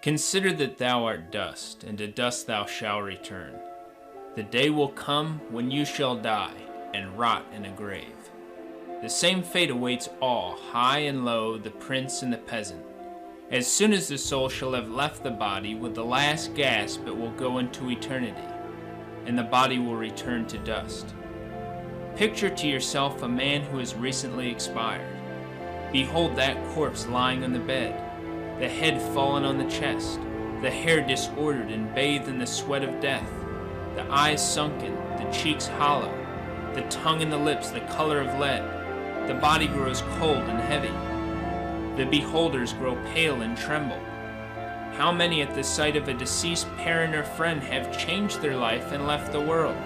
Consider that thou art dust, and to dust thou shalt return. The day will come when you shall die, and rot in a grave. The same fate awaits all, high and low, the prince and the peasant. As soon as the soul shall have left the body, with the last gasp it will go into eternity, and the body will return to dust. Picture to yourself a man who has recently expired. Behold that corpse lying on the bed, the head fallen on the chest, the hair disordered and bathed in the sweat of death, the eyes sunken, the cheeks hollow, the tongue and the lips the color of lead. The body grows cold and heavy. The beholders grow pale and tremble. How many at the sight of a deceased parent or friend have changed their life and left the world?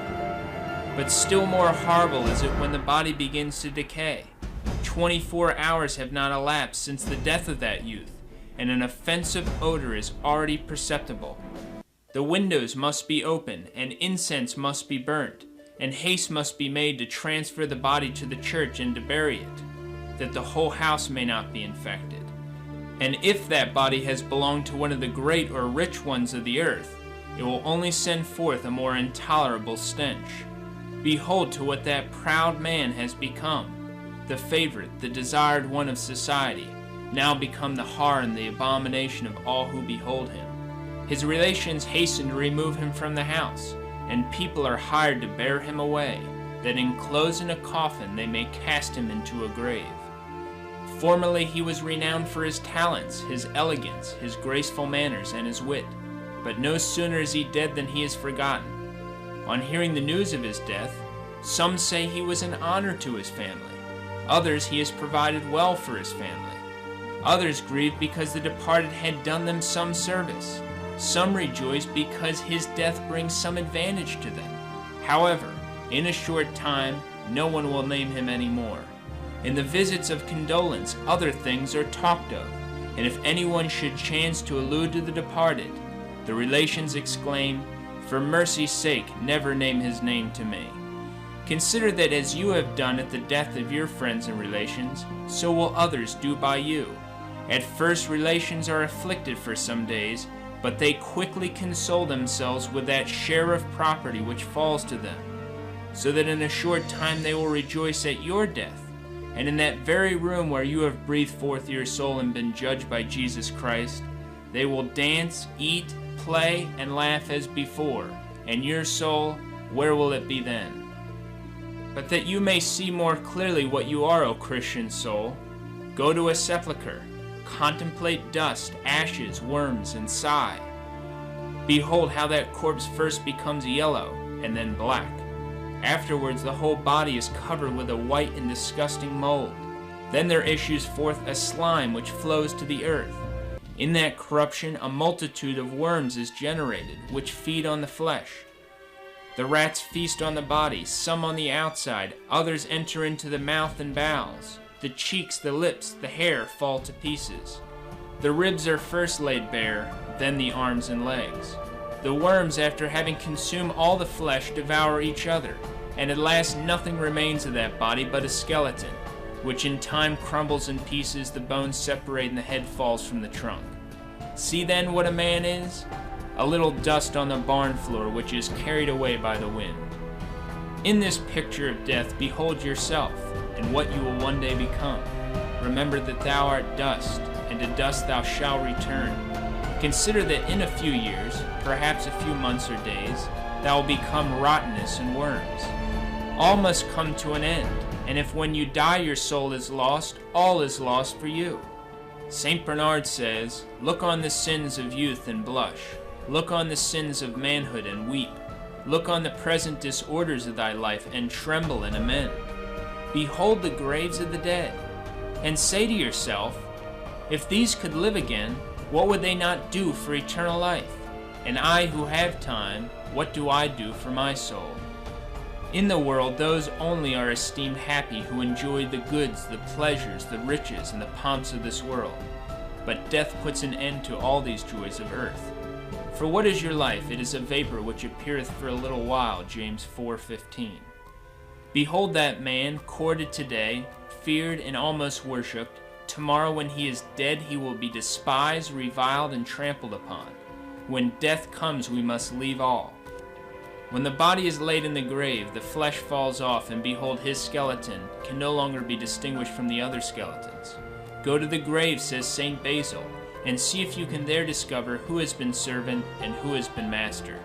But still more horrible is it when the body begins to decay. 24 hours have not elapsed since the death of that youth, and an offensive odor is already perceptible. The windows must be opened, and incense must be burnt, and haste must be made to transfer the body to the church and to bury it, that the whole house may not be infected. And if that body has belonged to one of the great or rich ones of the earth, it will only send forth a more intolerable stench. Behold to what that proud man has become, the favorite, the desired one of society, now become the horror and the abomination of all who behold him. His relations hasten to remove him from the house, and people are hired to bear him away, that enclosed in a coffin they may cast him into a grave. Formerly he was renowned for his talents, his elegance, his graceful manners, and his wit, but no sooner is he dead than he is forgotten. On hearing the news of his death, some say he was an honor to his family, others he has provided well for his family. Others grieve because the departed had done them some service. Some rejoice because his death brings some advantage to them. However, in a short time, no one will name him any more. In the visits of condolence, other things are talked of, and if anyone should chance to allude to the departed, the relations exclaim, "For mercy's sake, never name his name to me." Consider that as you have done at the death of your friends and relations, so will others do by you. At first relations are afflicted for some days, but they quickly console themselves with that share of property which falls to them, so that in a short time they will rejoice at your death, and in that very room where you have breathed forth your soul and been judged by Jesus Christ, they will dance, eat, play, and laugh as before, and your soul, where will it be then? But that you may see more clearly what you are, O Christian soul, go to a sepulchre, contemplate dust, ashes, worms, and sigh. Behold how that corpse first becomes yellow, and then black. Afterwards the whole body is covered with a white and disgusting mold. Then there issues forth a slime which flows to the earth. In that corruption a multitude of worms is generated, which feed on the flesh. The rats feast on the body, some on the outside, others enter into the mouth and bowels. The cheeks, the lips, the hair fall to pieces. The ribs are first laid bare, then the arms and legs. The worms, after having consumed all the flesh, devour each other, and at last nothing remains of that body but a skeleton, which in time crumbles in pieces, the bones separate, and the head falls from the trunk. See then what a man is? A little dust on the barn floor which is carried away by the wind. In this picture of death, behold yourself, and what you will one day become. Remember that thou art dust, and to dust thou shalt return. Consider that in a few years, perhaps a few months or days, thou will become rottenness and worms. All must come to an end, And if when you die your soul is lost, all is lost for you. St. Bernard says, "Look on the sins of youth and blush. Look on the sins of manhood and weep. Look on the present disorders of thy life and tremble and amend. Behold the graves of the dead, and say to yourself, if these could live again, what would they not do for eternal life? And I who have time, what do I do for my soul? In the world, those only are esteemed happy who enjoy the goods, the pleasures, the riches, and the pomps of this world. But death puts an end to all these joys of earth. For what is your life? It is a vapor which appeareth for a little while." James 4:15. Behold that man, courted today, feared and almost worshipped. Tomorrow when he is dead, he will be despised, reviled, and trampled upon. When death comes, we must leave all. When the body is laid in the grave, the flesh falls off, and behold, his skeleton can no longer be distinguished from the other skeletons. Go to the grave, says St. Basil, and see if you can there discover who has been servant and who has been master.